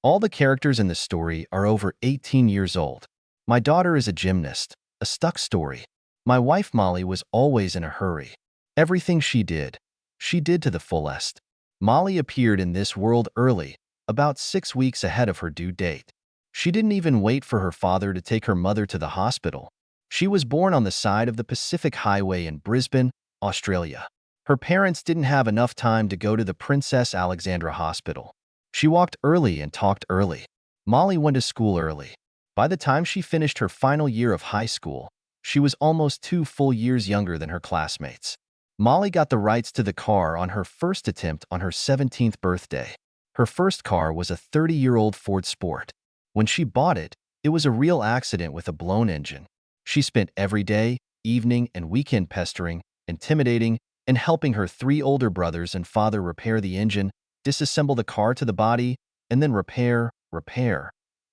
All the characters in the story are over 18 years old. My daughter is a gymnast, a stuck story. My wife Molly was always in a hurry. Everything she did to the fullest. Molly appeared in this world early, about 6 weeks ahead of her due date. She didn't even wait for her father to take her mother to the hospital. She was born on the side of the Pacific Highway in Brisbane, Australia. Her parents didn't have enough time to go to the Princess Alexandra Hospital. She walked early and talked early. Molly went to school early. By the time she finished her final year of high school, she was almost 2 full years younger than her classmates. Molly got the rights to the car on her first attempt on her 17th birthday. Her first car was a 30-year-old Ford Sport. When she bought it, it was a real accident with a blown engine. She spent every day, evening, and weekend pestering, intimidating, and helping her 3 older brothers and father repair the engine, disassemble the car to the body, and then repair,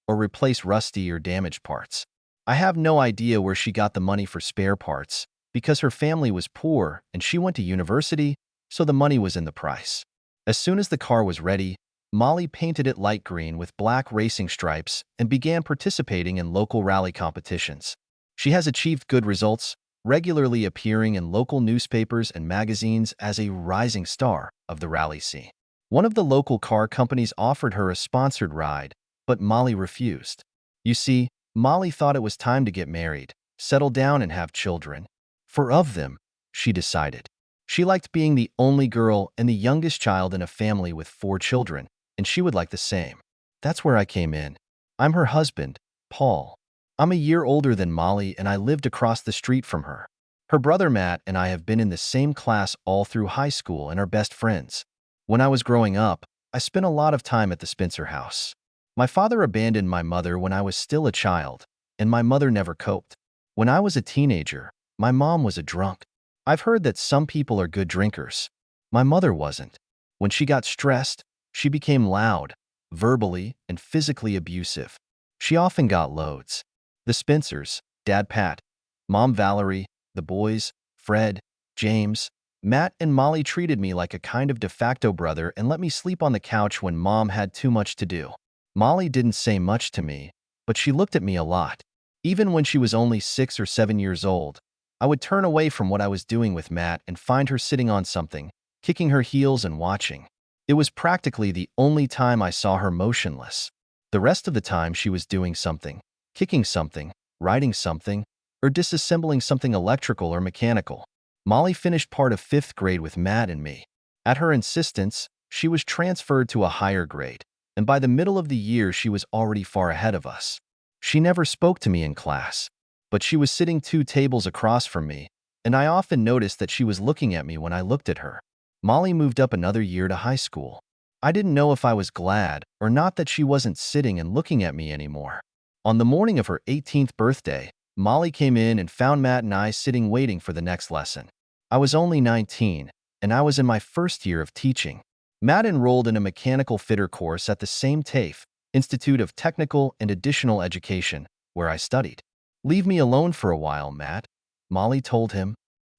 or replace rusty or damaged parts. I have no idea where she got the money for spare parts, because her family was poor and she went to university, so the money was in the price. As soon as the car was ready, Molly painted it light green with black racing stripes and began participating in local rally competitions. She has achieved good results, regularly appearing in local newspapers and magazines as a rising star of the rally scene. One of the local car companies offered her a sponsored ride, but Molly refused. You see, Molly thought it was time to get married, settle down and have children. 4 of them, she decided. She liked being the only girl and the youngest child in a family with 4 children, and she would like the same. That's where I came in. I'm her husband, Paul. I'm a year older than Molly and I lived across the street from her. Her brother Matt and I have been in the same class all through high school and are best friends. When I was growing up, I spent a lot of time at the Spencer house. My father abandoned my mother when I was still a child, and my mother never coped. When I was a teenager, my mom was a drunk. I've heard that some people are good drinkers. My mother wasn't. When she got stressed, she became loud, verbally, and physically abusive. She often got loads. The Spencers, Dad Pat, Mom Valerie, the boys, Fred, James, Matt, and Molly treated me like a kind of de facto brother and let me sleep on the couch when Mom had too much to do. Molly didn't say much to me, but she looked at me a lot. Even when she was only 6 or 7 years old, I would turn away from what I was doing with Matt and find her sitting on something, kicking her heels and watching. It was practically the only time I saw her motionless. The rest of the time she was doing something, kicking something, writing something, or disassembling something electrical or mechanical. Molly finished part of 5th grade with Matt and me. At her insistence, she was transferred to a higher grade, and by the middle of the year she was already far ahead of us. She never spoke to me in class, but she was sitting 2 tables across from me, and I often noticed that she was looking at me when I looked at her. Molly moved up another year to high school. I didn't know if I was glad or not that she wasn't sitting and looking at me anymore. On the morning of her 18th birthday, Molly came in and found Matt and I sitting waiting for the next lesson. I was only 19, and I was in my first year of teaching. Matt enrolled in a mechanical fitter course at the same TAFE, Institute of Technical and Additional Education, where I studied. "Leave me alone for a while, Matt," Molly told him.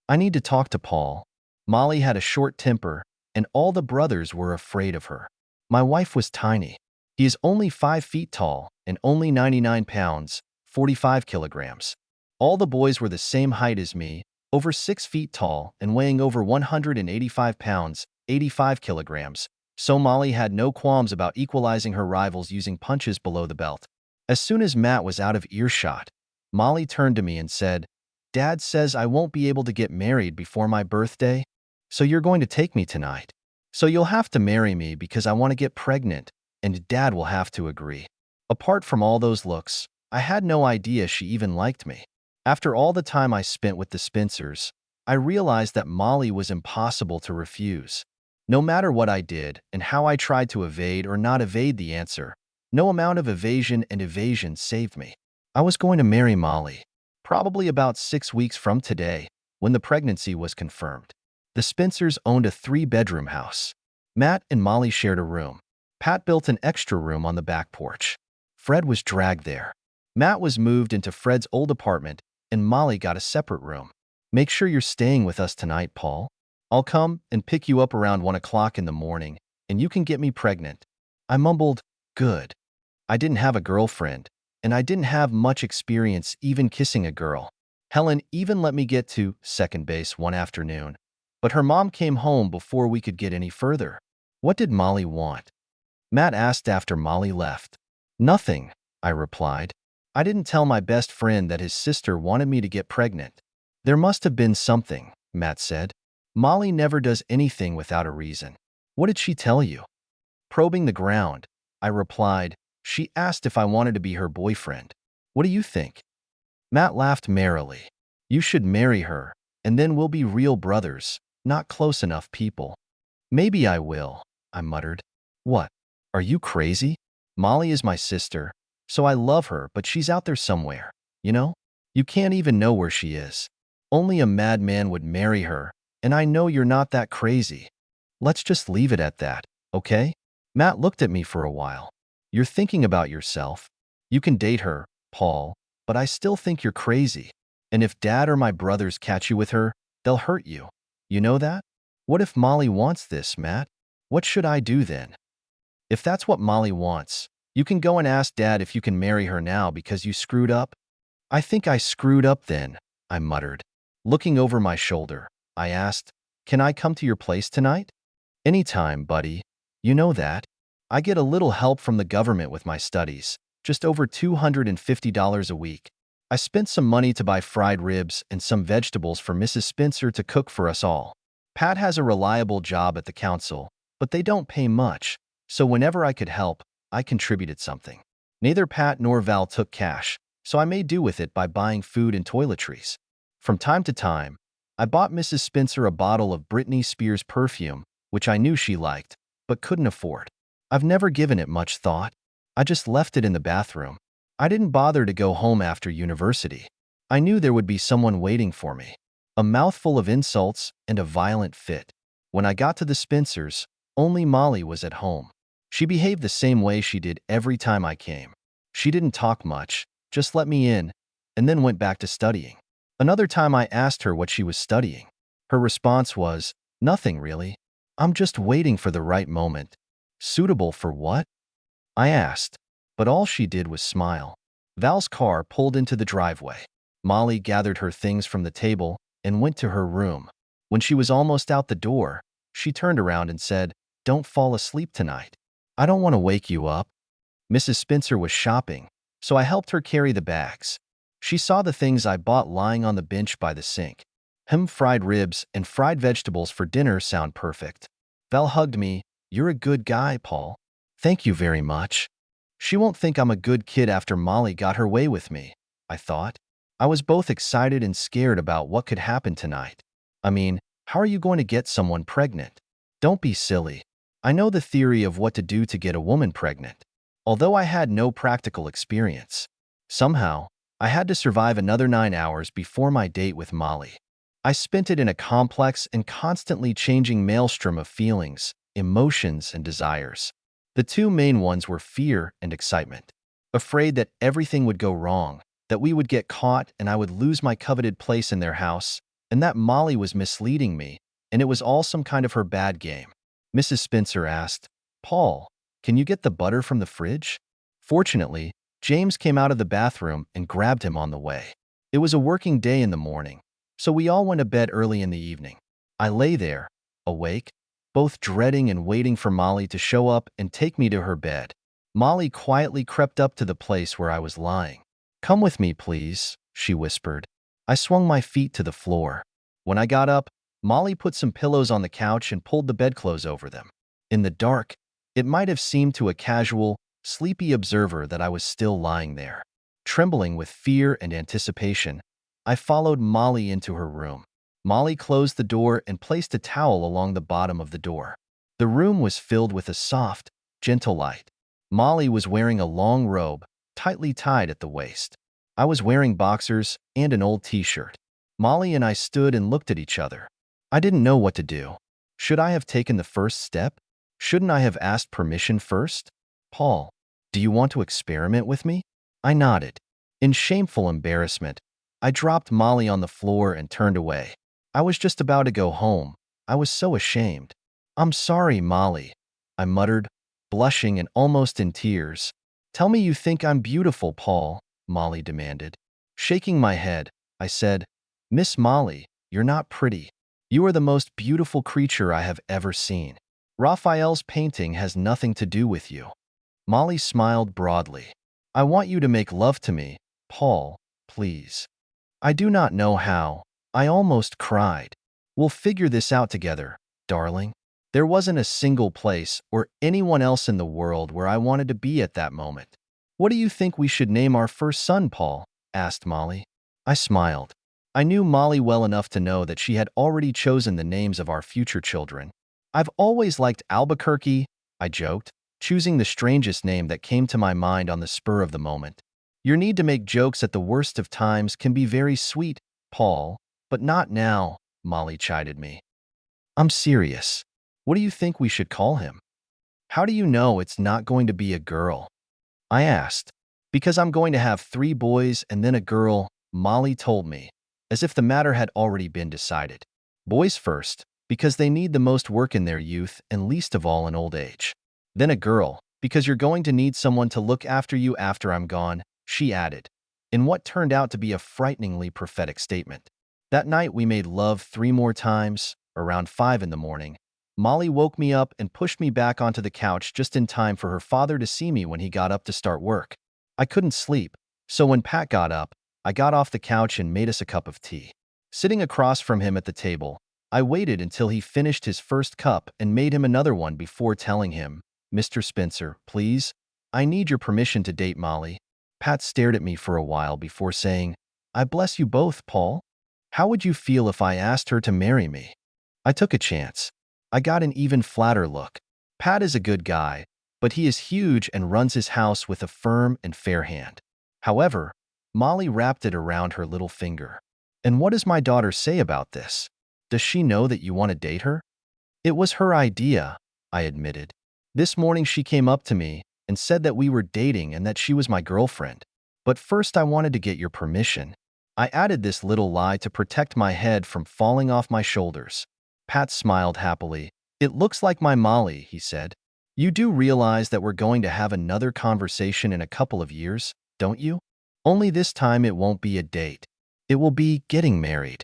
"I need to talk to Paul." Molly had a short temper, and all the brothers were afraid of her. My wife was tiny. He is only 5 feet tall and only 99 pounds, 45 kilograms. All the boys were the same height as me, over 6 feet tall and weighing over 185 pounds, 85 kilograms, so Molly had no qualms about equalizing her rivals using punches below the belt. As soon as Matt was out of earshot, Molly turned to me and said, "Dad says I won't be able to get married before my birthday, so you're going to take me tonight. So you'll have to marry me because I want to get pregnant, and Dad will have to agree." Apart from all those looks, I had no idea she even liked me. After all the time I spent with the Spencers, I realized that Molly was impossible to refuse. No matter what I did and how I tried to evade or not evade the answer, no amount of evasion and evasion saved me. I was going to marry Molly, probably about 6 weeks from today, when the pregnancy was confirmed. The Spencers owned a 3-bedroom house. Matt and Molly shared a room. Pat built an extra room on the back porch. Fred was dragged there. Matt was moved into Fred's old apartment, and Molly got a separate room. "Make sure you're staying with us tonight, Paul. I'll come and pick you up around 1 o'clock in the morning, and you can get me pregnant." I mumbled, Good. I didn't have a girlfriend, and I didn't have much experience even kissing a girl. Helen even let me get to second base one afternoon, but her mom came home before we could get any further. What did Molly want? Matt asked after Molly left. Nothing, I replied. I didn't tell my best friend that his sister wanted me to get pregnant. There must have been something, Matt said. Molly never does anything without a reason. What did she tell you? Probing the ground, I replied. She asked if I wanted to be her boyfriend. What do you think? Matt laughed merrily. You should marry her, and then we'll be real brothers, not close enough people. Maybe I will, I muttered. What? Are you crazy? Molly is my sister, so I love her, but she's out there somewhere, you know? You can't even know where she is. Only a madman would marry her, and I know you're not that crazy. Let's just leave it at that, okay? Matt looked at me for a while. You're thinking about yourself. You can date her, Paul, but I still think you're crazy. And if Dad or my brothers catch you with her, they'll hurt you. You know that? What if Molly wants this, Matt? What should I do then? If that's what Molly wants, you can go and ask Dad if you can marry her now because you screwed up. I think I screwed up then, I muttered. Looking over my shoulder, I asked, can I come to your place tonight? Anytime, buddy. You know that. I get a little help from the government with my studies, just over $250 a week. I spent some money to buy fried ribs and some vegetables for Mrs. Spencer to cook for us all. Pat has a reliable job at the council, but they don't pay much, so whenever I could help, I contributed something. Neither Pat nor Val took cash, so I made do with it by buying food and toiletries. From time to time, I bought Mrs. Spencer a bottle of Britney Spears perfume, which I knew she liked, but couldn't afford. I've never given it much thought. I just left it in the bathroom. I didn't bother to go home after university. I knew there would be someone waiting for me. A mouthful of insults and a violent fit. When I got to the Spencers, only Molly was at home. She behaved the same way she did every time I came. She didn't talk much, just let me in, and then went back to studying. Another time I asked her what she was studying. Her response was, nothing really. I'm just waiting for the right moment. Suitable for what? I asked, but all she did was smile. Val's car pulled into the driveway. Molly gathered her things from the table and went to her room. When she was almost out the door, she turned around and said, don't fall asleep tonight. I don't want to wake you up. Mrs. Spencer was shopping, so I helped her carry the bags. She saw the things I bought lying on the bench by the sink. Fried ribs and fried vegetables for dinner sound perfect. Val hugged me. You're a good guy, Paul. Thank you very much. She won't think I'm a good kid after Molly got her way with me, I thought. I was both excited and scared about what could happen tonight. I mean, how are you going to get someone pregnant? Don't be silly. I know the theory of what to do to get a woman pregnant, although I had no practical experience. Somehow, I had to survive another 9 hours before my date with Molly. I spent it in a complex and constantly changing maelstrom of feelings, emotions, and desires. The two main ones were fear and excitement. Afraid that everything would go wrong, that we would get caught and I would lose my coveted place in their house, and that Molly was misleading me, and it was all some kind of her bad game. Mrs. Spencer asked, Paul, can you get the butter from the fridge? Fortunately, James came out of the bathroom and grabbed him on the way. It was a working day in the morning, so we all went to bed early in the evening. I lay there, awake, both dreading and waiting for Molly to show up and take me to her bed. Molly quietly crept up to the place where I was lying. Come with me, please, she whispered. I swung my feet to the floor. When I got up, Molly put some pillows on the couch and pulled the bedclothes over them. In the dark, it might have seemed to a casual, sleepy observer that I was still lying there. Trembling with fear and anticipation, I followed Molly into her room. Molly closed the door and placed a towel along the bottom of the door. The room was filled with a soft, gentle light. Molly was wearing a long robe, tightly tied at the waist. I was wearing boxers and an old t-shirt. Molly and I stood and looked at each other. I didn't know what to do. Should I have taken the first step? Shouldn't I have asked permission first? Paul, do you want to experiment with me? I nodded. In shameful embarrassment, I dropped Molly on the floor and turned away. I was just about to go home. I was so ashamed. I'm sorry, Molly, I muttered. blushing and almost in tears. "Tell me you think I'm beautiful, Paul," Molly demanded. Shaking my head, I said, "Miss Molly, you're not pretty. You are the most beautiful creature I have ever seen. Raphael's painting has nothing to do with you." Molly smiled broadly. "I want you to make love to me, Paul, please." I do not know how. I almost cried. "We'll figure this out together, darling." There wasn't a single place or anyone else in the world where I wanted to be at that moment. "What do you think we should name our first son, Paul?" asked Molly. I smiled. I knew Molly well enough to know that she had already chosen the names of our future children. "I've always liked Albuquerque," I joked, choosing the strangest name that came to my mind on the spur of the moment. "Your need to make jokes at the worst of times can be very sweet, Paul, but not now," Molly chided me. "I'm serious. What do you think we should call him?" "How do you know it's not going to be a girl?" I asked. "Because I'm going to have 3 boys and then a girl," Molly told me, as if the matter had already been decided. "Boys first, because they need the most work in their youth and least of all in old age. Then a girl, because you're going to need someone to look after you after I'm gone," she added, in what turned out to be a frighteningly prophetic statement. That night we made love 3 more times, around 5 in the morning. Molly woke me up and pushed me back onto the couch just in time for her father to see me when he got up to start work. I couldn't sleep, so when Pat got up, I got off the couch and made us a cup of tea. Sitting across from him at the table, I waited until he finished his first cup and made him another one before telling him, "Mr. Spencer, please, I need your permission to date Molly." Pat stared at me for a while before saying, "I bless you both, Paul. How would you feel if I asked her to marry me?" I took a chance. I got an even flatter look. Pat is a good guy, but he is huge and runs his house with a firm and fair hand. However, Molly wrapped it around her little finger. "And what does my daughter say about this? Does she know that you want to date her?" "It was her idea," I admitted. "This morning she came up to me and said that we were dating and that she was my girlfriend. But first I wanted to get your permission." I added this little lie to protect my head from falling off my shoulders. Pat smiled happily. "It looks like my Molly," he said. "You do realize that we're going to have another conversation in a couple of years, don't you? Only this time it won't be a date. It will be getting married."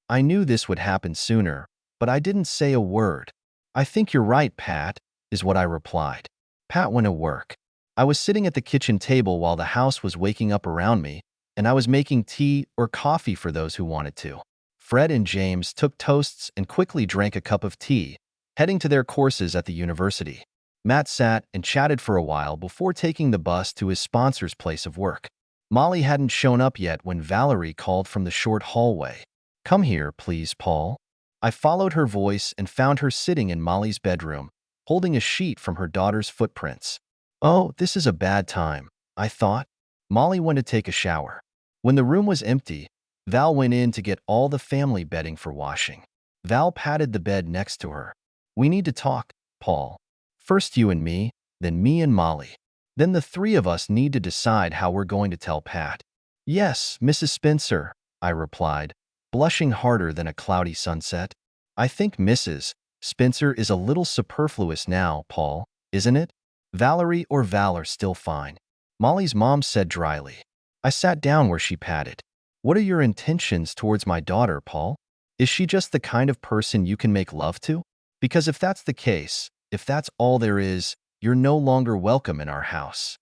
I knew this would happen sooner, but I didn't say a word. "I think you're right, Pat," is what I replied. Pat went to work. I was sitting at the kitchen table while the house was waking up around me, and I was making tea or coffee for those who wanted to. Fred and James took toasts and quickly drank a cup of tea, heading to their courses at the university. Matt sat and chatted for a while before taking the bus to his sponsor's place of work. Molly hadn't shown up yet when Valerie called from the short hallway. "Come here, please, Paul." I followed her voice and found her sitting in Molly's bedroom, holding a sheet from her daughter's footprints. "Oh, this is a bad time," I thought. Molly went to take a shower. When the room was empty, Val went in to get all the family bedding for washing. Val patted the bed next to her. "We need to talk, Paul. First you and me, then me and Molly. Then the 3 of us need to decide how we're going to tell Pat." "Yes, Mrs. Spencer," I replied, blushing harder than a cloudy sunset. "I think Mrs. Spencer is a little superfluous now, Paul, isn't it? Valerie or Val are still fine," Molly's mom said dryly. I sat down where she patted. "What are your intentions towards my daughter, Paul? Is she just the kind of person you can make love to? Because if that's the case, if that's all there is, you're no longer welcome in our house."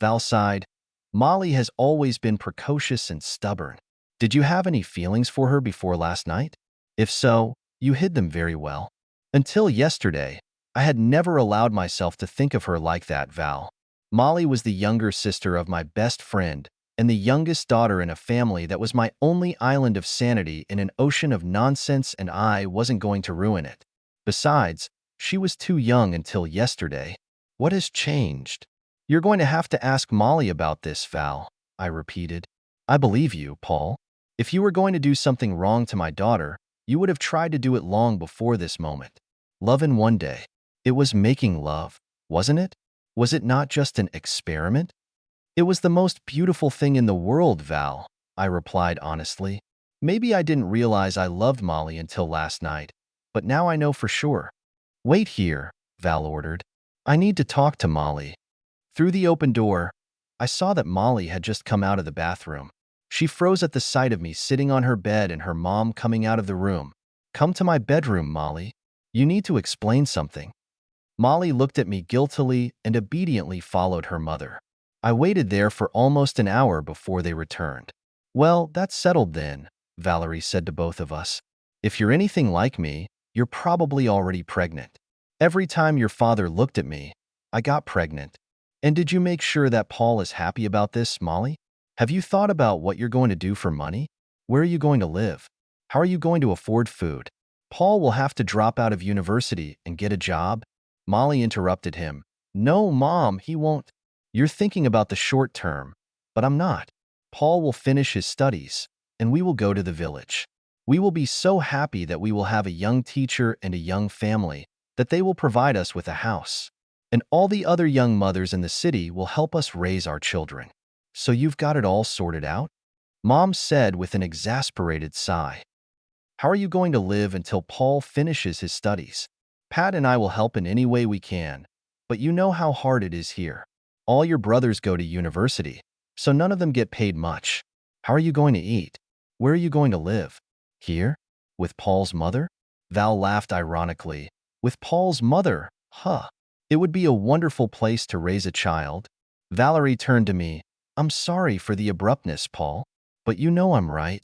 Val sighed. "Molly has always been precocious and stubborn. Did you have any feelings for her before last night? If so, you hid them very well." "Until yesterday, I had never allowed myself to think of her like that, Val. Molly was the younger sister of my best friend and the youngest daughter in a family that was my only island of sanity in an ocean of nonsense, and I wasn't going to ruin it. Besides, she was too young until yesterday." "What has changed?" "You're going to have to ask Molly about this, Val," I repeated. "I believe you, Paul. If you were going to do something wrong to my daughter, you would have tried to do it long before this moment. Love in one day. It was making love, wasn't it? Was it not just an experiment?" "It was the most beautiful thing in the world, Val," I replied honestly. "Maybe I didn't realize I loved Molly until last night, but now I know for sure." "Wait here," Val ordered. I need to talk to Molly. Through the open door, I saw that Molly had just come out of the bathroom. She froze at the sight of me sitting on her bed and her mom coming out of the room. Come to my bedroom, Molly. You need to explain something. Molly looked at me guiltily and obediently followed her mother. I waited there for almost an hour before they returned. Well, that's settled then, Valerie said to both of us. If you're anything like me, you're probably already pregnant. Every time your father looked at me, I got pregnant. And did you make sure that Paul is happy about this, Molly? Have you thought about what you're going to do for money? Where are you going to live? How are you going to afford food? Paul will have to drop out of university and get a job. Molly interrupted him. No, Mom, he won't. You're thinking about the short term, but I'm not. Paul will finish his studies, and we will go to the village. We will be so happy that we will have a young teacher and a young family, that they will provide us with a house. And all the other young mothers in the city will help us raise our children. So you've got it all sorted out? Mom said with an exasperated sigh. How are you going to live until Paul finishes his studies? Pat and I will help in any way we can, but you know how hard it is here. All your brothers go to university, so none of them get paid much. How are you going to eat? Where are you going to live? Here? With Paul's mother? Val laughed ironically. With Paul's mother? Huh. It would be a wonderful place to raise a child. Valerie turned to me. I'm sorry for the abruptness, Paul, but you know I'm right.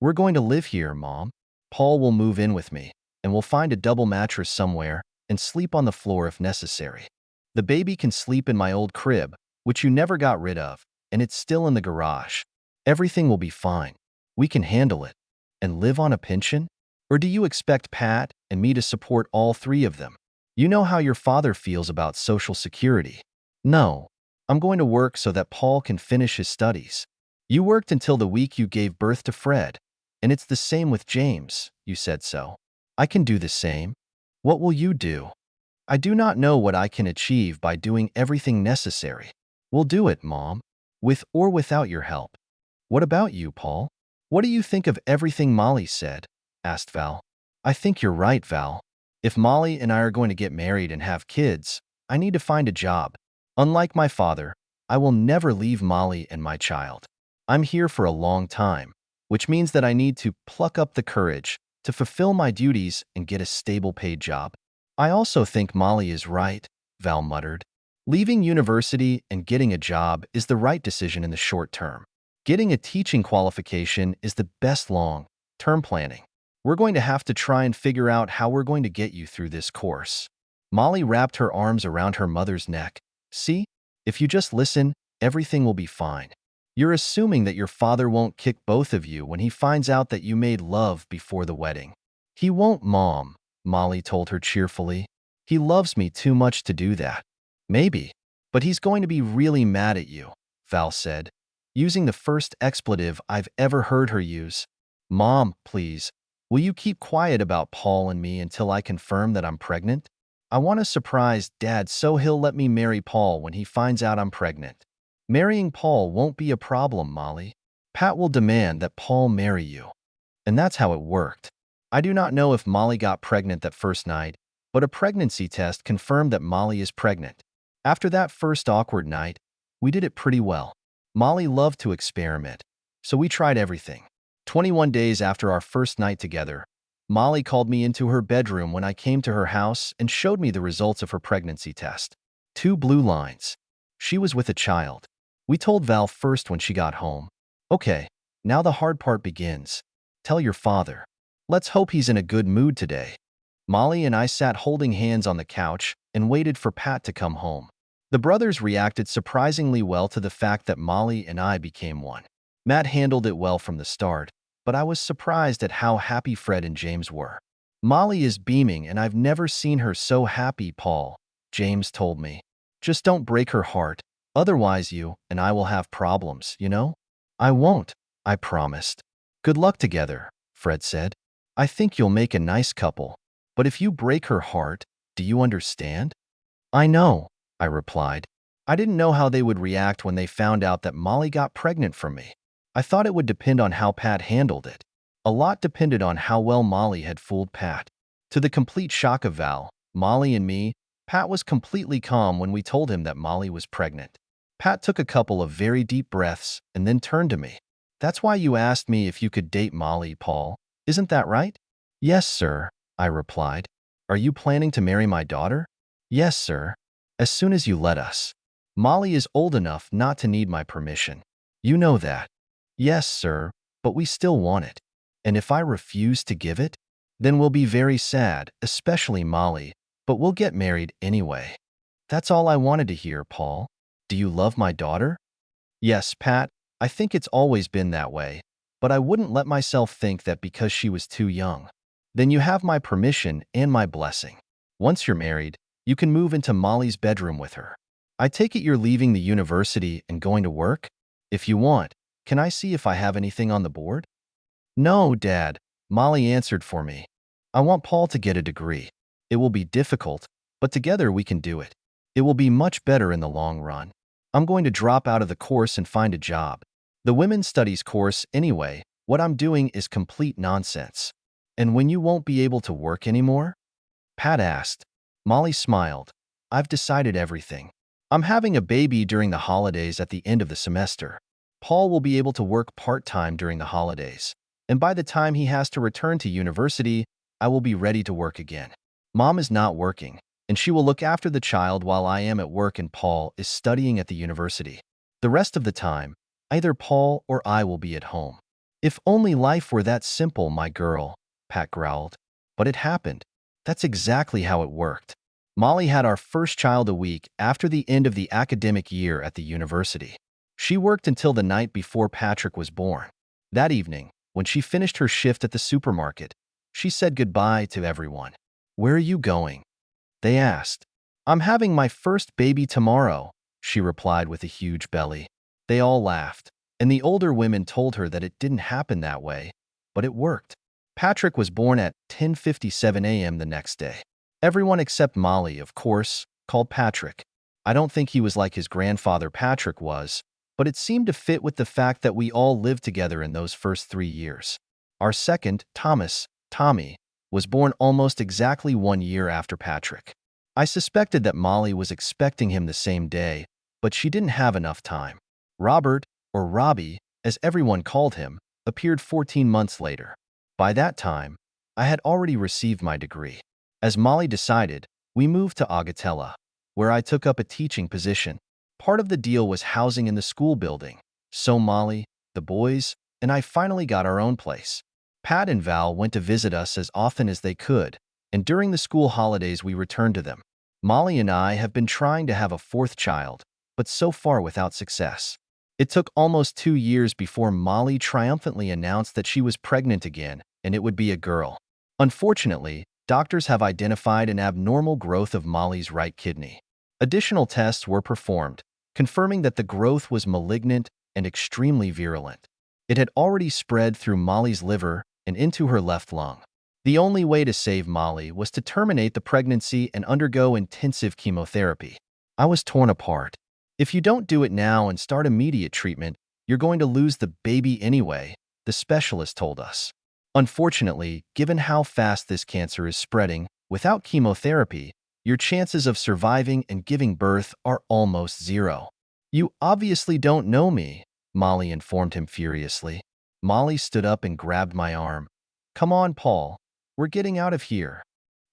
We're going to live here, Mom. Paul will move in with me, and we'll find a double mattress somewhere and sleep on the floor if necessary. The baby can sleep in my old crib, which you never got rid of, and it's still in the garage. Everything will be fine. We can handle it. And live on a pension? Or do you expect Pat and me to support all three of them? You know how your father feels about Social Security. No, I'm going to work so that Paul can finish his studies. You worked until the week you gave birth to Fred, and it's the same with James. You said so. I can do the same. What will you do? I do not know what I can achieve by doing everything necessary. We'll do it, Mom, with or without your help. What about you, Paul? What do you think of everything Molly said? Asked Val. I think you're right, Val. If Molly and I are going to get married and have kids, I need to find a job. Unlike my father, I will never leave Molly and my child. I'm here for a long time, which means that I need to pluck up the courage to fulfill my duties and get a stable paid job. I also think Molly is right, Val muttered. Leaving university and getting a job is the right decision in the short term. Getting a teaching qualification is the best long-term planning. We're going to have to try and figure out how we're going to get you through this course. Molly wrapped her arms around her mother's neck. See, if you just listen, everything will be fine. You're assuming that your father won't kick both of you when he finds out that you made love before the wedding. He won't, Mom, Molly told her cheerfully. He loves me too much to do that. Maybe, but he's going to be really mad at you, Val said, using the first expletive I've ever heard her use. Mom, please, will you keep quiet about Paul and me until I confirm that I'm pregnant? I want to surprise Dad so he'll let me marry Paul when he finds out I'm pregnant. Marrying Paul won't be a problem, Molly. Pat will demand that Paul marry you. And that's how it worked. I do not know if Molly got pregnant that first night, but a pregnancy test confirmed that Molly is pregnant. After that first awkward night, we did it pretty well. Molly loved to experiment, so we tried everything. 21 days after our first night together, Molly called me into her bedroom when I came to her house and showed me the results of her pregnancy test. 2 blue lines. She was with a child. We told Val first when she got home. Okay, now the hard part begins. Tell your father. Let's hope he's in a good mood today. Molly and I sat holding hands on the couch and waited for Pat to come home. The brothers reacted surprisingly well to the fact that Molly and I became one. Matt handled it well from the start, but I was surprised at how happy Fred and James were. Molly is beaming and I've never seen her so happy, Paul, James told me. Just don't break her heart, otherwise you and I will have problems, you know? I won't, I promised. Good luck together, Fred said. I think you'll make a nice couple. But if you break her heart, do you understand? I know, I replied. I didn't know how they would react when they found out that Molly got pregnant from me. I thought it would depend on how Pat handled it. A lot depended on how well Molly had fooled Pat. To the complete shock of Val, Molly and me Pat was completely calm when we told him that Molly was pregnant. Pat took a couple of very deep breaths and then turned to me. "That's why you asked me if you could date Molly, Paul. Isn't that right?" "Yes, sir," I replied. "Are you planning to marry my daughter?" "Yes, sir. As soon as you let us. Molly is old enough not to need my permission. You know that." "Yes, sir, but we still want it. And if I refuse to give it, then we'll be very sad, especially Molly, but we'll get married anyway." "That's all I wanted to hear, Paul. Do you love my daughter?" "Yes, Pat, I think it's always been that way, but I wouldn't let myself think that because she was too young." "Then you have my permission and my blessing. Once you're married, you can move into Molly's bedroom with her. I take it you're leaving the university and going to work? If you want, can I see if I have anything on the board?" "No, Dad," Molly answered for me. "I want Paul to get a degree. It will be difficult, but together we can do it. It will be much better in the long run. I'm going to drop out of the course and find a job. The women's studies course, anyway, what I'm doing is complete nonsense." "And when you won't be able to work anymore?" Pat asked. Molly smiled. "I've decided everything. I'm having a baby during the holidays at the end of the semester. Paul will be able to work part-time during the holidays, and by the time he has to return to university, I will be ready to work again. Mom is not working, and she will look after the child while I am at work and Paul is studying at the university. The rest of the time, either Paul or I will be at home." "If only life were that simple, my girl," Pat growled. "But it happened. That's exactly how it worked. Molly had our first child a week after the end of the academic year at the university. She worked until the night before Patrick was born. That evening, when she finished her shift at the supermarket, she said goodbye to everyone. "Where are you going?" they asked. "I'm having my first baby tomorrow," she replied with a huge belly. They all laughed, and the older women told her that it didn't happen that way, but it worked. Patrick was born at 10:57 a.m. the next day. Everyone except Molly, of course, called Patrick. I don't think he was like his grandfather Patrick was, but it seemed to fit with the fact that we all lived together in those first 3 years. Our second, Tommy, was born almost exactly 1 year after Patrick. I suspected that Molly was expecting him the same day, but she didn't have enough time. Robert, or Robbie, as everyone called him, appeared 14 months later. By that time, I had already received my degree. As Molly decided, we moved to Agatella, where I took up a teaching position. Part of the deal was housing in the school building, so Molly, the boys, and I finally got our own place. Pat and Val went to visit us as often as they could, and during the school holidays we returned to them. Molly and I have been trying to have a fourth child, but so far without success. It took almost 2 years before Molly triumphantly announced that she was pregnant again, and it would be a girl. Unfortunately, doctors have identified an abnormal growth of Molly's right kidney. Additional tests were performed, confirming that the growth was malignant and extremely virulent. It had already spread through Molly's liver and into her left lung. The only way to save Molly was to terminate the pregnancy and undergo intensive chemotherapy. I was torn apart. "If you don't do it now and start immediate treatment, you're going to lose the baby anyway," the specialist told us. Unfortunately, given how fast this cancer is spreading, without chemotherapy, your chances of surviving and giving birth are almost zero. "You obviously don't know me," Molly informed him furiously. Molly stood up and grabbed my arm. "Come on, Paul. We're getting out of here."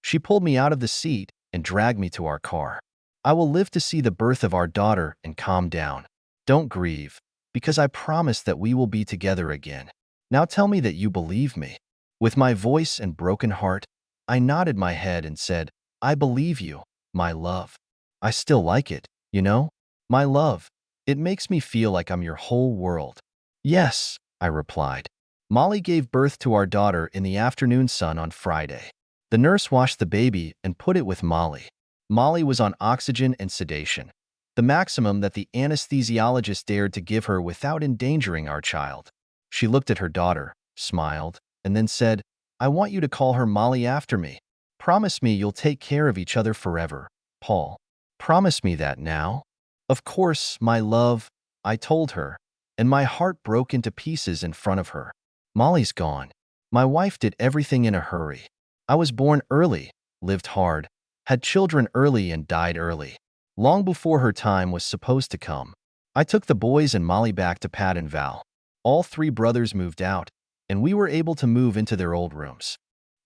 She pulled me out of the seat and dragged me to our car. "I will live to see the birth of our daughter and calm down. Don't grieve, because I promise that we will be together again. Now tell me that you believe me." With my voice and broken heart, I nodded my head and said, "I believe you, my love. I still like it, you know? My love, it makes me feel like I'm your whole world." "Yes," I replied. Molly gave birth to our daughter in the afternoon sun on Friday. The nurse washed the baby and put it with Molly. Molly was on oxygen and sedation, the maximum that the anesthesiologist dared to give her without endangering our child. She looked at her daughter, smiled, and then said, "I want you to call her Molly after me. Promise me you'll take care of each other forever, Paul. Promise me that now." "Of course, my love," I told her, and my heart broke into pieces in front of her. Molly's gone. My wife did everything in a hurry. I was born early, lived hard, had children early and died early, long before her time was supposed to come. I took the boys and Molly back to Pat and Val. All three brothers moved out, and we were able to move into their old rooms.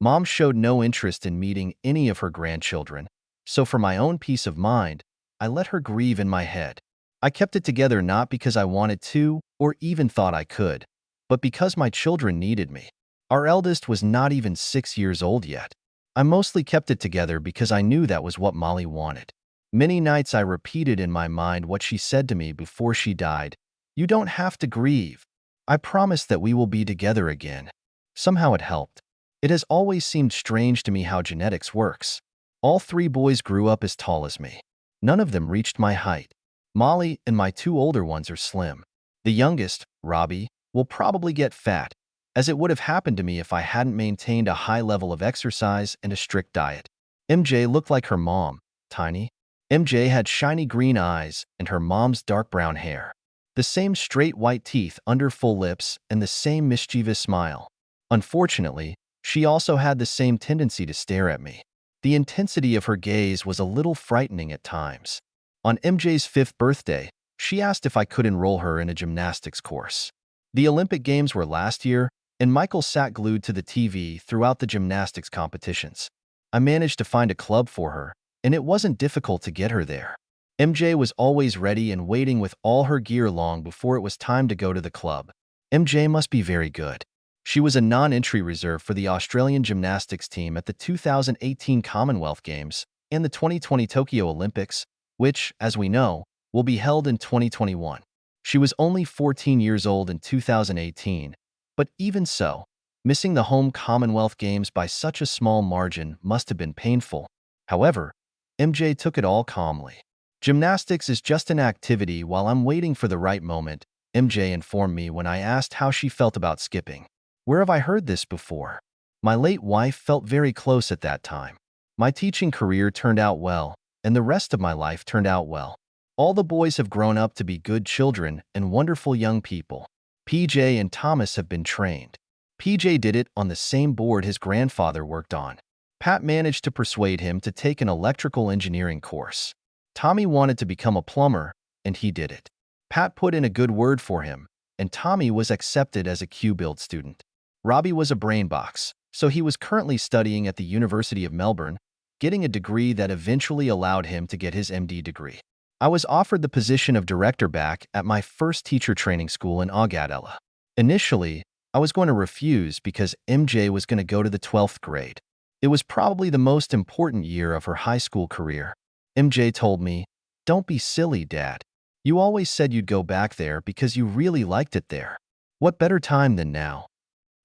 Mom showed no interest in meeting any of her grandchildren, so for my own peace of mind, I let her grieve in my head. I kept it together not because I wanted to or even thought I could, but because my children needed me. Our eldest was not even 6 years old yet. I mostly kept it together because I knew that was what Molly wanted. Many nights I repeated in my mind what she said to me before she died. You don't have to grieve. I promise that we will be together again. Somehow it helped. It has always seemed strange to me how genetics works. All three boys grew up as tall as me. None of them reached my height. Molly and my two older ones are slim. The youngest, Robbie, will probably get fat, as it would have happened to me if I hadn't maintained a high level of exercise and a strict diet. MJ looked like her mom, tiny. MJ had shiny green eyes and her mom's dark brown hair. The same straight white teeth under full lips and the same mischievous smile. Unfortunately, she also had the same tendency to stare at me. The intensity of her gaze was a little frightening at times. On MJ's 5th birthday, she asked if I could enroll her in a gymnastics course. The Olympic Games were last year, and Michael sat glued to the TV throughout the gymnastics competitions. I managed to find a club for her, and it wasn't difficult to get her there. MJ was always ready and waiting with all her gear long before it was time to go to the club. MJ must be very good. She was a non-entry reserve for the Australian gymnastics team at the 2018 Commonwealth Games and the 2020 Tokyo Olympics, which, as we know, will be held in 2021. She was only 14 years old in 2018, but even so, missing the home Commonwealth Games by such a small margin must have been painful. However, MJ took it all calmly. Gymnastics is just an activity while I'm waiting for the right moment, MJ informed me when I asked how she felt about skipping. Where have I heard this before? My late wife felt very close at that time. My teaching career turned out well, and the rest of my life turned out well. All the boys have grown up to be good children and wonderful young people. PJ and Thomas have been trained. PJ did it on the same board his grandfather worked on. Pat managed to persuade him to take an electrical engineering course. Tommy wanted to become a plumber, and he did it. Pat put in a good word for him, and Tommy was accepted as a Q-Build student. Robbie was a brainbox, so he was currently studying at the University of Melbourne, getting a degree that eventually allowed him to get his MD degree. I was offered the position of director back at my first teacher training school in Augadella. Initially, I was going to refuse because MJ was going to go to the 12th grade. It was probably the most important year of her high school career. MJ told me, "Don't be silly, Dad. You always said you'd go back there because you really liked it there. What better time than now?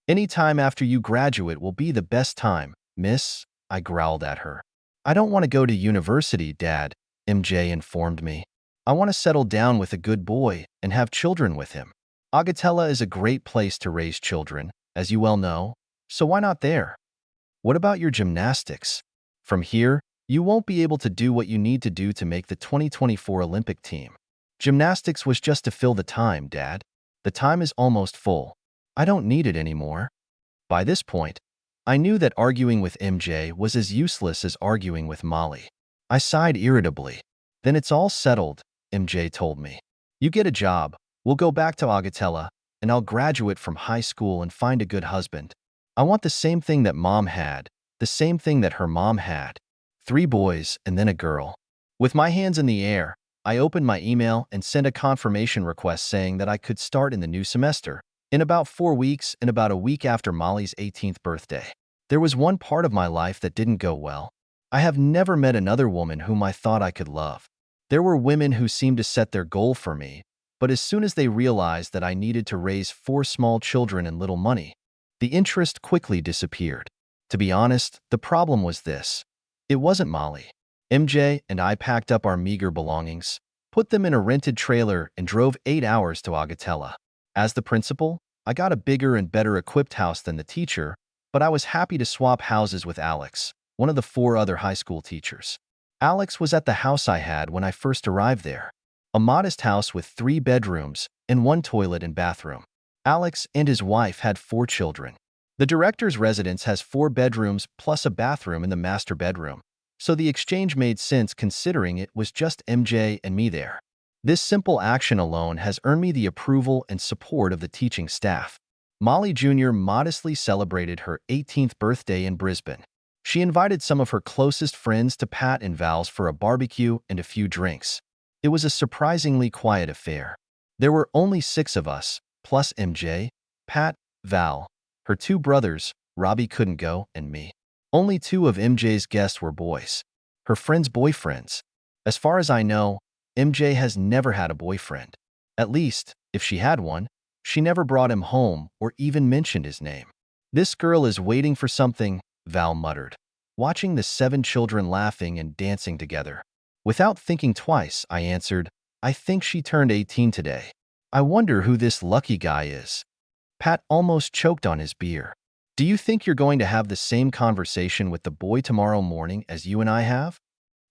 Any time after you graduate will be the best time, miss," I growled at her. "I don't want to go to university, Dad," MJ informed me. "I want to settle down with a good boy and have children with him. Augatella is a great place to raise children, as you well know, so why not there? What about your gymnastics? From here, you won't be able to do what you need to do to make the 2024 Olympic team. Gymnastics was just to fill the time, Dad. The time is almost full. I don't need it anymore." By this point, I knew that arguing with MJ was as useless as arguing with Molly. I sighed irritably. "Then it's all settled," MJ told me. "You get a job, we'll go back to Augatella, and I'll graduate from high school and find a good husband. I want the same thing that Mom had, the same thing that her mom had. 3 boys and then a girl." With my hands in the air, I opened my email and sent a confirmation request saying that I could start in the new semester in about 4 weeks and about a week after Molly's 18th birthday. There was one part of my life that didn't go well. I have never met another woman whom I thought I could love. There were women who seemed to set their goal for me, but as soon as they realized that I needed to raise 4 small children and little money, the interest quickly disappeared. To be honest, the problem was this. It wasn't Molly. MJ and I packed up our meager belongings, put them in a rented trailer, and drove 8 hours to Augatella. As the principal, I got a bigger and better equipped house than the teacher, but I was happy to swap houses with Alex, one of the 4 other high school teachers. Alex was at the house I had when I first arrived there, a modest house with 3 bedrooms and 1 toilet and bathroom. Alex and his wife had 4 children. The director's residence has 4 bedrooms plus a bathroom in the master bedroom. so the exchange made sense considering it was just MJ and me there. This simple action alone has earned me the approval and support of the teaching staff. Molly Jr. modestly celebrated her 18th birthday in Brisbane. She invited some of her closest friends to Pat and Val's for a barbecue and a few drinks. It was a surprisingly quiet affair. There were only 6 of us, plus MJ, Pat, Val, her 2 brothers, Robbie couldn't go, and me. Only 2 of MJ's guests were boys. Her friends' boyfriends. As far as I know, MJ has never had a boyfriend. At least, if she had one, she never brought him home or even mentioned his name. "This girl is waiting for something," Val muttered, watching the 7 children laughing and dancing together. Without thinking twice, I answered, "I think she turned 18 today. I wonder who this lucky guy is." Pat almost choked on his beer. "Do you think you're going to have the same conversation with the boy tomorrow morning as you and I have?"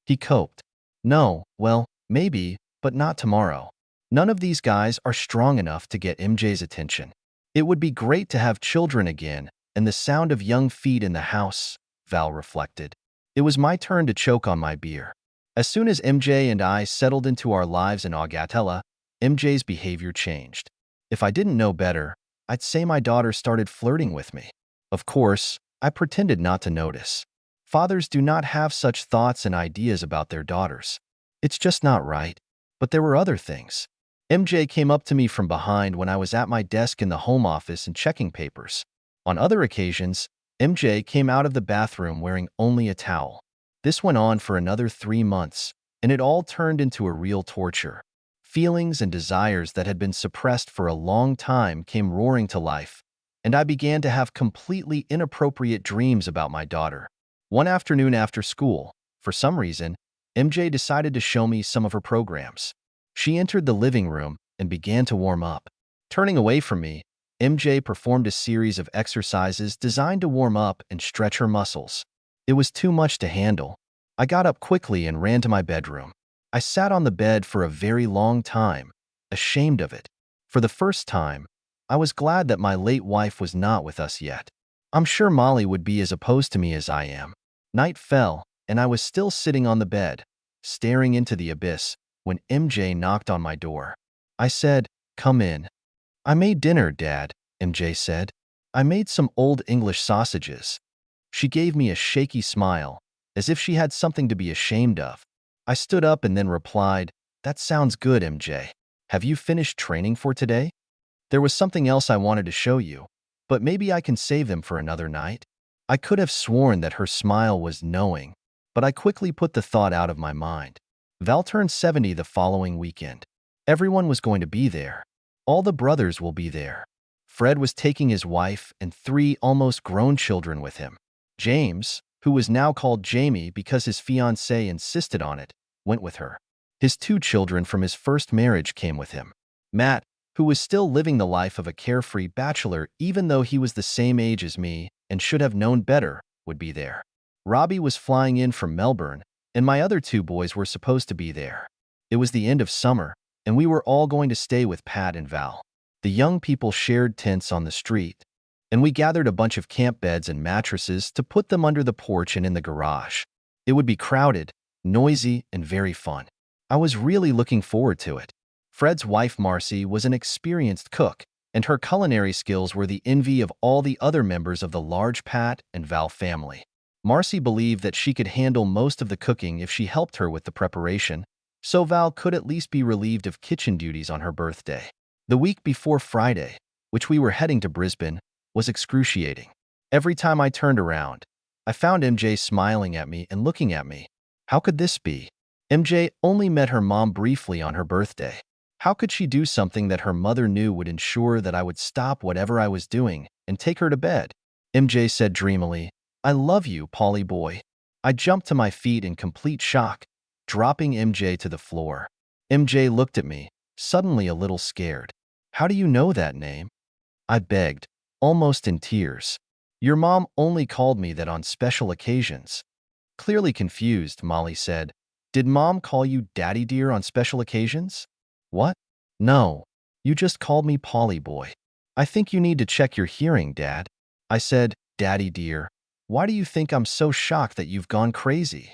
He coped. "No, well, maybe, but not tomorrow. None of these guys are strong enough to get MJ's attention. It would be great to have children again and the sound of young feet in the house," Val reflected. It was my turn to choke on my beer. As soon as MJ and I settled into our lives in Augatella, MJ's behavior changed. If I didn't know better, I'd say my daughter started flirting with me. Of course, I pretended not to notice. Fathers do not have such thoughts and ideas about their daughters. It's just not right. But there were other things. MJ came up to me from behind when I was at my desk in the home office and checking papers. On other occasions, MJ came out of the bathroom wearing only a towel. This went on for another 3 months, and it all turned into a real torture. Feelings and desires that had been suppressed for a long time came roaring to life, and I began to have completely inappropriate dreams about my daughter. One afternoon after school, for some reason, MJ decided to show me some of her programs. She entered the living room and began to warm up. Turning away from me, MJ performed a series of exercises designed to warm up and stretch her muscles. It was too much to handle. I got up quickly and ran to my bedroom. I sat on the bed for a very long time, ashamed of it. For the first time, I was glad that my late wife was not with us yet. I'm sure Molly would be as opposed to me as I am. Night fell, and I was still sitting on the bed, staring into the abyss, when MJ knocked on my door. I said, "Come in." "I made dinner, Dad," MJ said. "I made some old English sausages." She gave me a shaky smile, as if she had something to be ashamed of. I stood up and then replied, "That sounds good, MJ. Have you finished training for today? There was something else I wanted to show you, but maybe I can save them for another night." I could have sworn that her smile was knowing, but I quickly put the thought out of my mind. Val turned 70 the following weekend. Everyone was going to be there. All the brothers will be there. Fred was taking his wife and 3 almost grown children with him. James, who was now called Jamie because his fiancée insisted on it, went with her. His 2 children from his first marriage came with him. Matt, who was still living the life of a carefree bachelor even though he was the same age as me and should have known better, would be there. Robbie was flying in from Melbourne, and my other 2 boys were supposed to be there. It was the end of summer, and we were all going to stay with Pat and Val. The young people shared tents on the street, and we gathered a bunch of camp beds and mattresses to put them under the porch and in the garage. It would be crowded, noisy, and very fun. I was really looking forward to it. Fred's wife, Marcy, was an experienced cook, and her culinary skills were the envy of all the other members of the large Pat and Val family. Marcy believed that she could handle most of the cooking if she helped her with the preparation, so Val could at least be relieved of kitchen duties on her birthday. The week before Friday, which we were heading to Brisbane, was excruciating. Every time I turned around, I found MJ smiling at me and looking at me. How could this be? MJ only met her mom briefly on her birthday. How could she do something that her mother knew would ensure that I would stop whatever I was doing and take her to bed? MJ said dreamily, "I love you, Polly boy." I jumped to my feet in complete shock, dropping MJ to the floor. MJ looked at me, suddenly a little scared. "How do you know that name?" I begged, almost in tears. "Your mom only called me that on special occasions." Clearly confused, Molly said, "Did Mom call you Daddy dear on special occasions?" "What? No, you just called me Polly boy." "I think you need to check your hearing, Dad." I said, "Daddy dear, why do you think I'm so shocked that you've gone crazy?"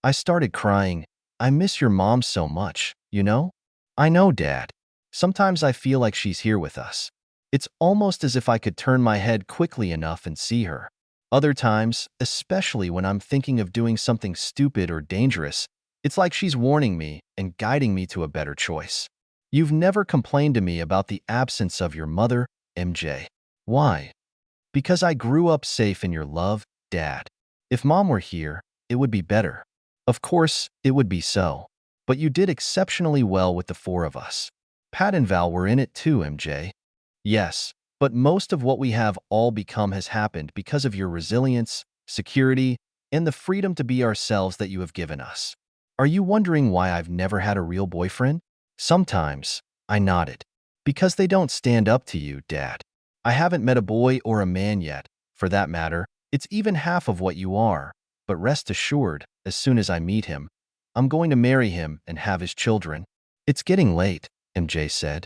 I started crying. I miss your mom so much, you know? I know, Dad. Sometimes I feel like she's here with us. It's almost as if I could turn my head quickly enough and see her. Other times, especially when I'm thinking of doing something stupid or dangerous, it's like she's warning me and guiding me to a better choice. You've never complained to me about the absence of your mother, MJ. Why? Because I grew up safe in your love, Dad. If Mom were here, it would be better. Of course, it would be so. But you did exceptionally well with the four of us. Pat and Val were in it too, MJ. Yes, but most of what we have all become has happened because of your resilience, security, and the freedom to be ourselves that you have given us. Are you wondering why I've never had a real boyfriend? Sometimes, I nodded. Because they don't stand up to you, Dad. I haven't met a boy or a man yet, for that matter. It's even half of what you are. But rest assured, as soon as I meet him, I'm going to marry him and have his children. It's getting late, MJ said.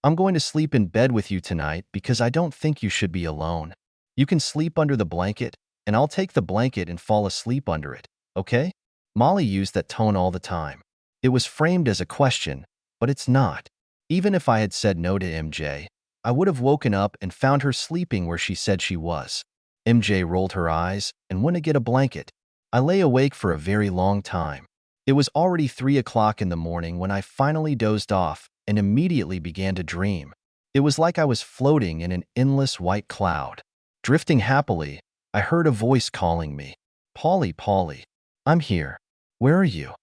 I'm going to sleep in bed with you tonight because I don't think you should be alone. You can sleep under the blanket, and I'll take the blanket and fall asleep under it, okay? Molly used that tone all the time. It was framed as a question, but it's not. Even if I had said no to MJ, I would have woken up and found her sleeping where she said she was. MJ rolled her eyes and went to get a blanket. I lay awake for a very long time. It was already 3 o'clock in the morning when I finally dozed off and immediately began to dream. It was like I was floating in an endless white cloud. Drifting happily, I heard a voice calling me. Polly, Polly, I'm here. Where are you?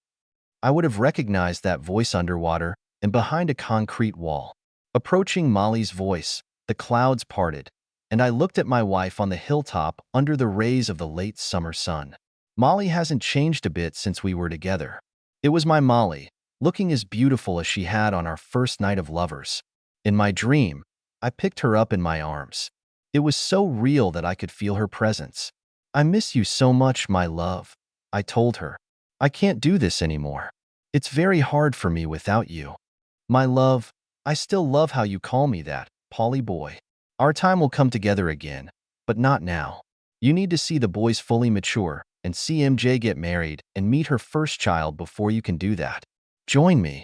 I would have recognized that voice underwater and behind a concrete wall. Approaching Molly's voice, the clouds parted, and I looked at my wife on the hilltop under the rays of the late summer sun. Molly hasn't changed a bit since we were together. It was my Molly, looking as beautiful as she had on our first night of lovers. In my dream, I picked her up in my arms. It was so real that I could feel her presence. I miss you so much, my love, I told her. I can't do this anymore. It's very hard for me without you. My love, I still love how you call me that, Polly boy. Our time will come together again, but not now. You need to see the boys fully mature and see MJ get married and meet her first child before you can do that. Join me.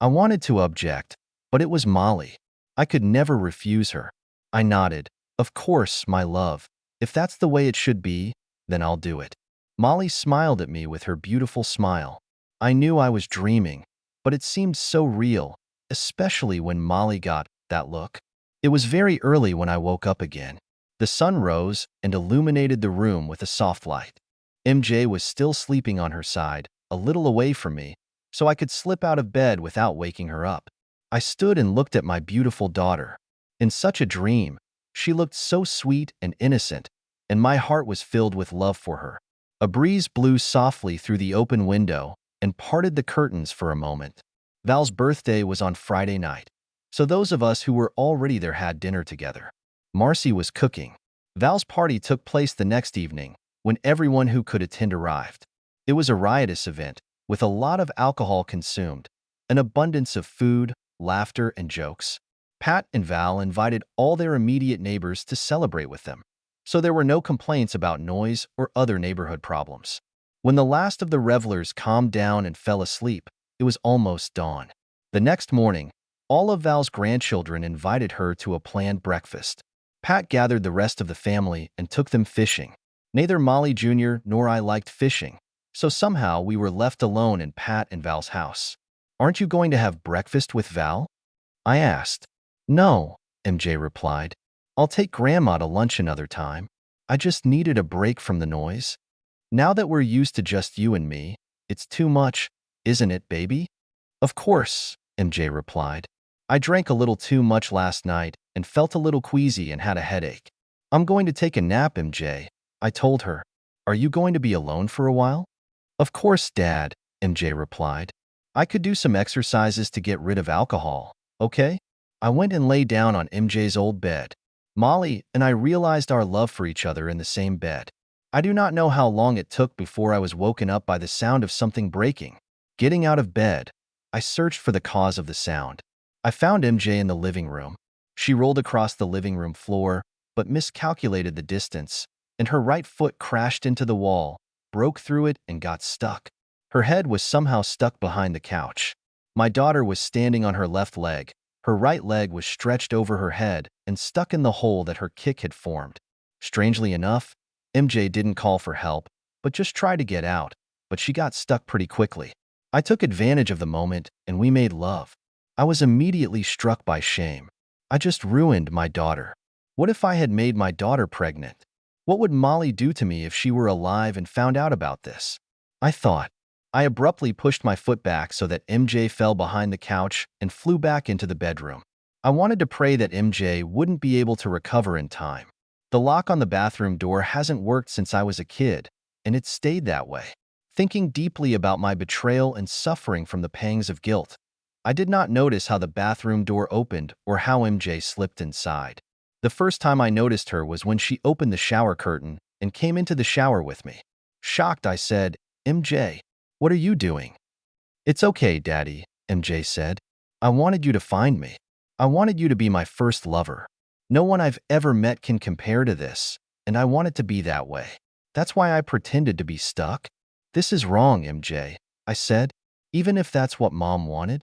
I wanted to object, but it was Molly. I could never refuse her. I nodded. Of course, my love. If that's the way it should be, then I'll do it. Molly smiled at me with her beautiful smile. I knew I was dreaming, but it seemed so real, especially when Molly got that look. It was very early when I woke up again. The sun rose and illuminated the room with a soft light. MJ was still sleeping on her side, a little away from me, so I could slip out of bed without waking her up. I stood and looked at my beautiful daughter. In such a dream, she looked so sweet and innocent, and my heart was filled with love for her. A breeze blew softly through the open window and parted the curtains for a moment. Val's birthday was on Friday night, so those of us who were already there had dinner together. Marcy was cooking. Val's party took place the next evening, when everyone who could attend arrived. It was a riotous event, with a lot of alcohol consumed, an abundance of food, laughter, and jokes. Pat and Val invited all their immediate neighbors to celebrate with them, so there were no complaints about noise or other neighborhood problems. When the last of the revelers calmed down and fell asleep, it was almost dawn. The next morning, all of Val's grandchildren invited her to a planned breakfast. Pat gathered the rest of the family and took them fishing. Neither Molly Jr. nor I liked fishing, so somehow we were left alone in Pat and Val's house. Aren't you going to have breakfast with Val? I asked. No, MJ replied. I'll take Grandma to lunch another time. I just needed a break from the noise. Now that we're used to just you and me, it's too much, isn't it, baby? Of course, MJ replied. I drank a little too much last night and felt a little queasy and had a headache. I'm going to take a nap, MJ, I told her. Are you going to be alone for a while? Of course, Dad, MJ replied. I could do some exercises to get rid of alcohol, okay? I went and lay down on MJ's old bed. Molly and I realized our love for each other in the same bed. I do not know how long it took before I was woken up by the sound of something breaking. Getting out of bed, I searched for the cause of the sound. I found MJ in the living room. She rolled across the living room floor, but miscalculated the distance, and her right foot crashed into the wall, broke through it, and got stuck. Her head was somehow stuck behind the couch. My daughter was standing on her left leg. Her right leg was stretched over her head and stuck in the hole that her kick had formed. Strangely enough, MJ didn't call for help, but just tried to get out, but she got stuck pretty quickly. I took advantage of the moment and we made love. I was immediately struck by shame. I just ruined my daughter. What if I had made my daughter pregnant? What would Molly do to me if she were alive and found out about this? I thought. I abruptly pushed my foot back so that MJ fell behind the couch and flew back into the bedroom. I wanted to pray that MJ wouldn't be able to recover in time. The lock on the bathroom door hasn't worked since I was a kid, and it stayed that way. Thinking deeply about my betrayal and suffering from the pangs of guilt, I did not notice how the bathroom door opened or how MJ slipped inside. The first time I noticed her was when she opened the shower curtain and came into the shower with me. Shocked, I said, "MJ, what are you doing?" "It's okay, Daddy," MJ said. "I wanted you to find me. I wanted you to be my first lover. No one I've ever met can compare to this, and I want it to be that way. That's why I pretended to be stuck." "This is wrong, MJ," I said, "even if that's what Mom wanted.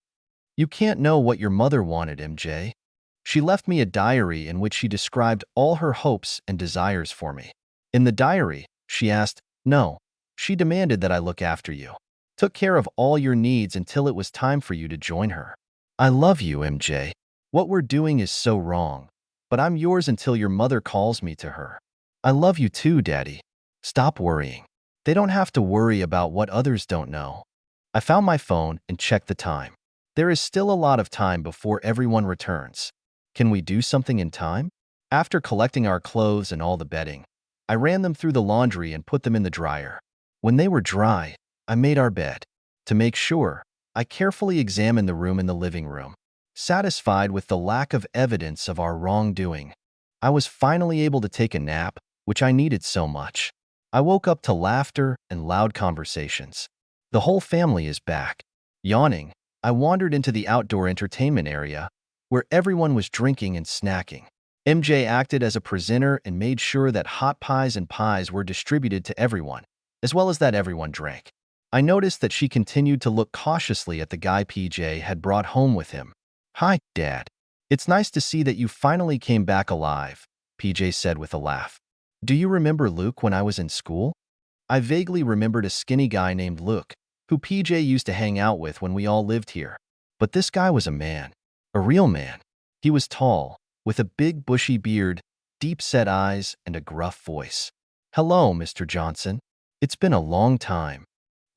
You can't know what your mother wanted, MJ." She left me a diary in which she described all her hopes and desires for me. In the diary, she asked, "No, she demanded that I look after you. Took care of all your needs until it was time for you to join her. I love you, MJ. What we're doing is so wrong, but I'm yours until your mother calls me to her. I love you too, Daddy. Stop worrying. They don't have to worry about what others don't know." I found my phone and checked the time. There is still a lot of time before everyone returns. Can we do something in time? After collecting our clothes and all the bedding, I ran them through the laundry and put them in the dryer. When they were dry, I made our bed. To make sure, I carefully examined the room in the living room. Satisfied with the lack of evidence of our wrongdoing, I was finally able to take a nap, which I needed so much. I woke up to laughter and loud conversations. The whole family is back. Yawning, I wandered into the outdoor entertainment area, where everyone was drinking and snacking. MJ acted as a presenter and made sure that hot pies and pies were distributed to everyone, as well as that everyone drank. I noticed that she continued to look cautiously at the guy PJ had brought home with him. "Hi, Dad. It's nice to see that you finally came back alive," PJ said with a laugh. "Do you remember Luke when I was in school?" I vaguely remembered a skinny guy named Luke, who PJ used to hang out with when we all lived here. But this guy was a man. A real man. He was tall, with a big bushy beard, deep-set eyes, and a gruff voice. "Hello, Mr. Johnson. It's been a long time,"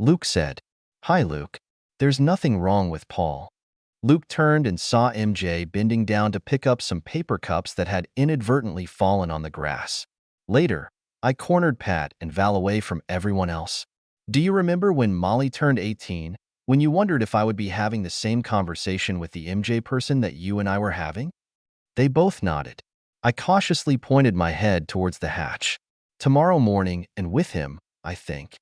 Luke said. "Hi, Luke. There's nothing wrong with Paul." Luke turned and saw MJ bending down to pick up some paper cups that had inadvertently fallen on the grass. Later, I cornered Pat and Val away from everyone else. "Do you remember when Molly turned 18, when you wondered if I would be having the same conversation with the MJ person that you and I were having?" They both nodded. I cautiously pointed my head towards the hatch. "Tomorrow morning, and with him, I think."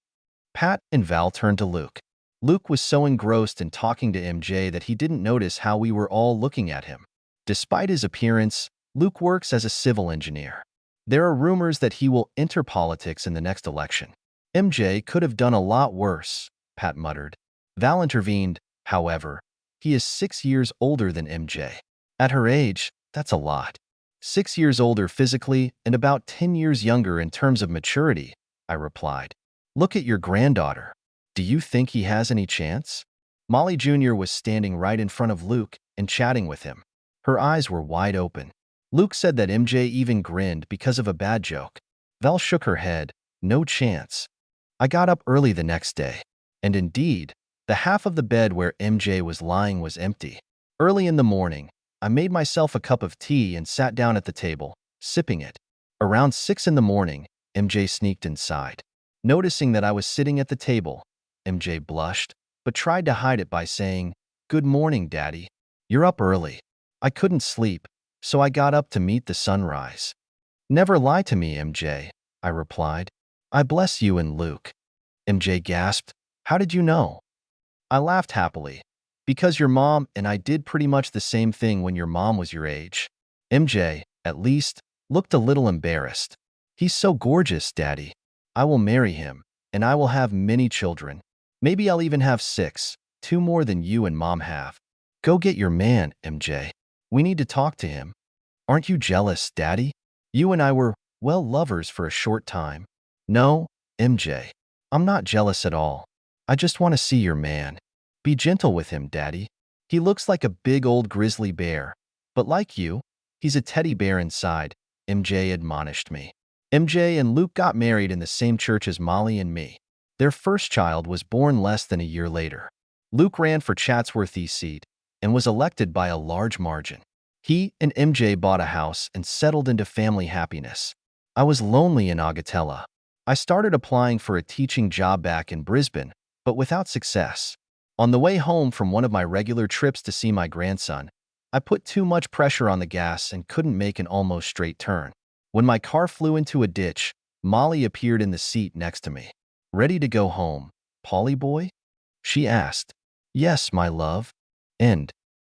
Pat and Val turned to Luke. Luke was so engrossed in talking to MJ that he didn't notice how we were all looking at him. Despite his appearance, Luke works as a civil engineer. There are rumors that he will enter politics in the next election. "MJ could have done a lot worse," Pat muttered. Val intervened, however. "He is 6 years older than MJ. At her age, that's a lot. 6 years older physically and about 10 years younger in terms of maturity," I replied. "Look at your granddaughter. Do you think he has any chance?" Molly Jr. was standing right in front of Luke and chatting with him. Her eyes were wide open. Luke said that MJ even grinned because of a bad joke. Val shook her head. "No chance." I got up early the next day, and indeed, the half of the bed where MJ was lying was empty. Early in the morning, I made myself a cup of tea and sat down at the table, sipping it. Around 6 in the morning, MJ sneaked inside. Noticing that I was sitting at the table, MJ blushed, but tried to hide it by saying, "Good morning, Daddy. You're up early." I couldn't sleep, so I got up to meet the sunrise. "Never lie to me, MJ," I replied. "I bless you and Luke." MJ gasped. "How did you know?" I laughed happily. "Because your mom and I did pretty much the same thing when your mom was your age." MJ, at least, looked a little embarrassed. "He's so gorgeous, Daddy. I will marry him," and I will have many children. Maybe I'll even have 6, 2 more than you and Mom have. Go get your man, MJ. We need to talk to him. Aren't you jealous, Daddy? You and I were, well, lovers for a short time. No, MJ. I'm not jealous at all. I just want to see your man. Be gentle with him, Daddy. He looks like a big old grizzly bear. But like you, he's a teddy bear inside, MJ admonished me. MJ and Luke got married in the same church as Molly and me. Their first child was born less than a year later. Luke ran for Chatsworth East seat and was elected by a large margin. He and MJ bought a house and settled into family happiness. I was lonely in Agatella. I started applying for a teaching job back in Brisbane, but without success. On the way home from one of my regular trips to see my grandson, I put too much pressure on the gas and couldn't make an almost straight turn. When my car flew into a ditch, Molly appeared in the seat next to me. Ready to go home, Polly boy? She asked. Yes, my love. End.